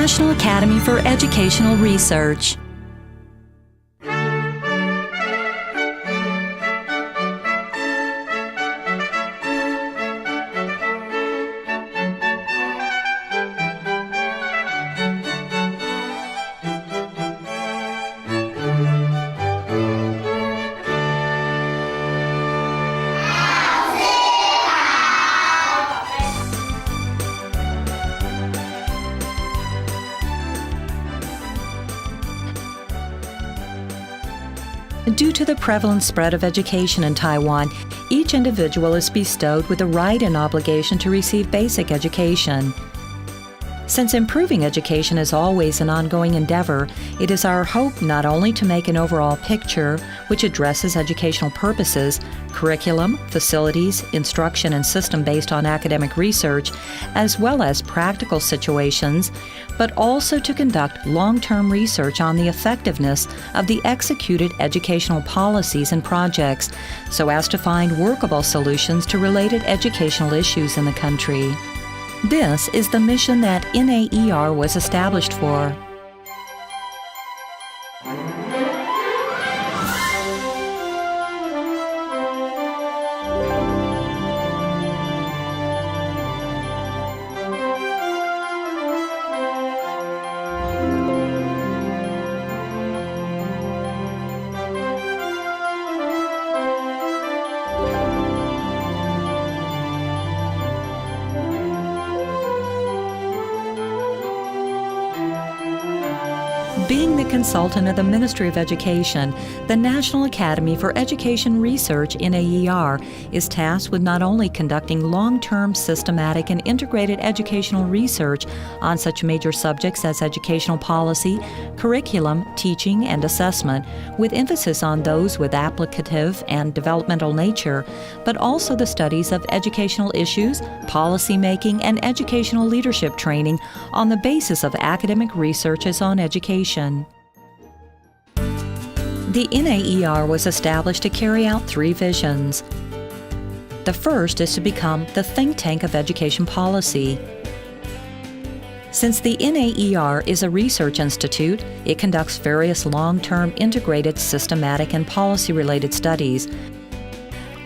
National Academy for Educational Research. Due to the prevalent spread of education in Taiwan, each individual is bestowed with the right and obligation to receive basic education. Since improving education is always an ongoing endeavor, it is our hope not only to make an overall picture which addresses educational purposes, curriculum, facilities, instruction, and system based on academic research, as well as practical situations, but also to conduct long-term research on the effectiveness of the executed educational policies and projects, so as to find workable solutions to related educational issues in the country. This is the mission that NAER was established for. Being the consultant of the Ministry of Education, the National Academy for Education Research, NAER, is tasked with not only conducting long-term, systematic, and integrated educational research on such major subjects as educational policy, curriculum, teaching, and assessment, with emphasis on those with applicative and developmental nature, but also the studies of educational issues, policy making, and educational leadership training on the basis of academic researches on education. The NAER was established to carry out three visions. The first is to become the think tank of education policy. Since the NAER is a research institute, it conducts various long-term integrated systematic and policy-related studies,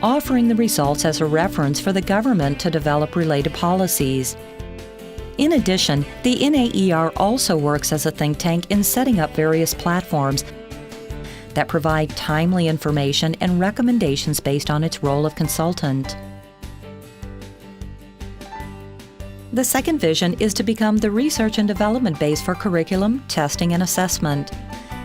offering the results as a reference for the government to develop related policies. In addition, the NAER also works as a think tank in setting up various platforms that provide timely information and recommendations based on its role of consultant. The second vision is to become the research and development base for curriculum, testing, and assessment.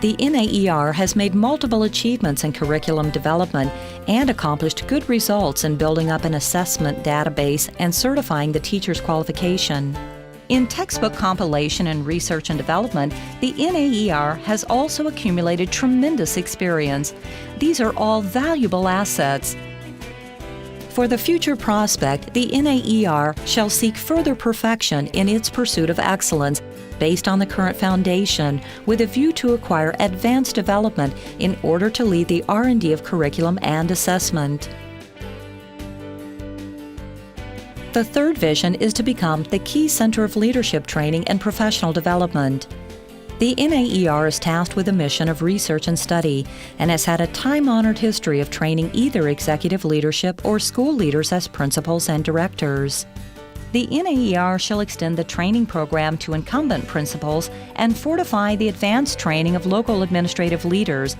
The NAER has made multiple achievements in curriculum development and accomplished good results in building up an assessment database and certifying the teacher's qualification. In textbook compilation and research and development, the NAER has also accumulated tremendous experience. These are all valuable assets. For the future prospect, the NAER shall seek further perfection in its pursuit of excellence based on the current foundation, with a view to acquire advanced development in order to lead the R&D of curriculum and assessment. The third vision is to become the key center of leadership training and professional development. The NAER is tasked with a mission of research and study and has had a time-honored history of training either executive leadership or school leaders as principals and directors. The NAER shall extend the training program to incumbent principals and fortify the advanced training of local administrative leaders,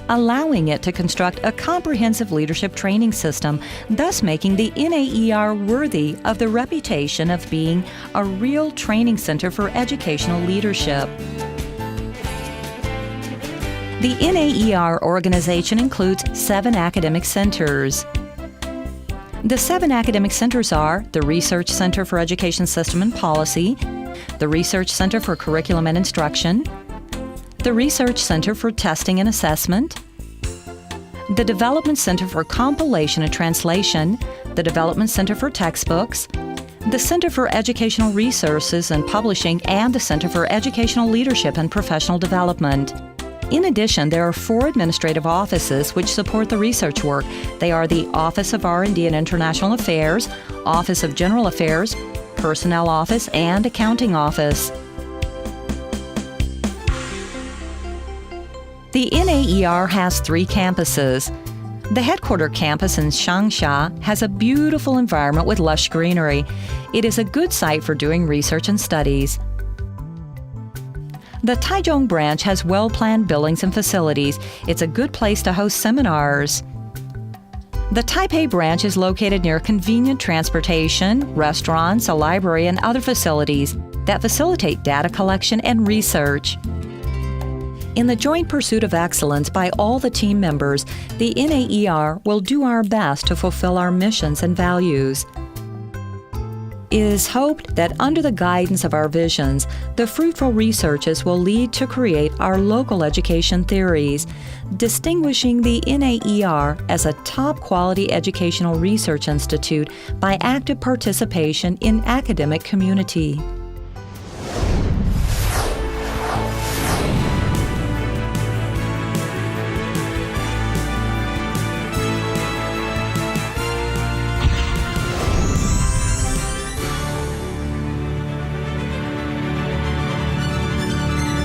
allowing it to construct a comprehensive leadership training system, thus making the NAER worthy of the reputation of being a real training center for educational leadership. The NAER organization includes 7 academic centers. The 7 academic centers are the Research Center for Education System and Policy, the Research Center for Curriculum and Instruction, the Research Center for Testing and Assessment, the Development Center for Compilation and Translation, the Development Center for Textbooks, the Center for Educational Resources and Publishing, and the Center for Educational Leadership and Professional Development. In addition, there are 4 administrative offices which support the research work. They are the Office of R&D and International Affairs, Office of General Affairs, Personnel Office, and Accounting Office. The NAER has 3 campuses. The headquarter campus in Sanxia has a beautiful environment with lush greenery. It is a good site for doing research and studies. The Taichung branch has well-planned buildings and facilities. It's a good place to host seminars. The Taipei branch is located near convenient transportation, restaurants, a library, and other facilities that facilitate data collection and research. In the joint pursuit of excellence by all the team members, the NAER will do our best to fulfill our missions and values. It is hoped that under the guidance of our visions, the fruitful researches will lead to create our local education theories, distinguishing the NAER as a top-quality educational research institute by active participation in academic community.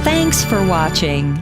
Thanks for watching.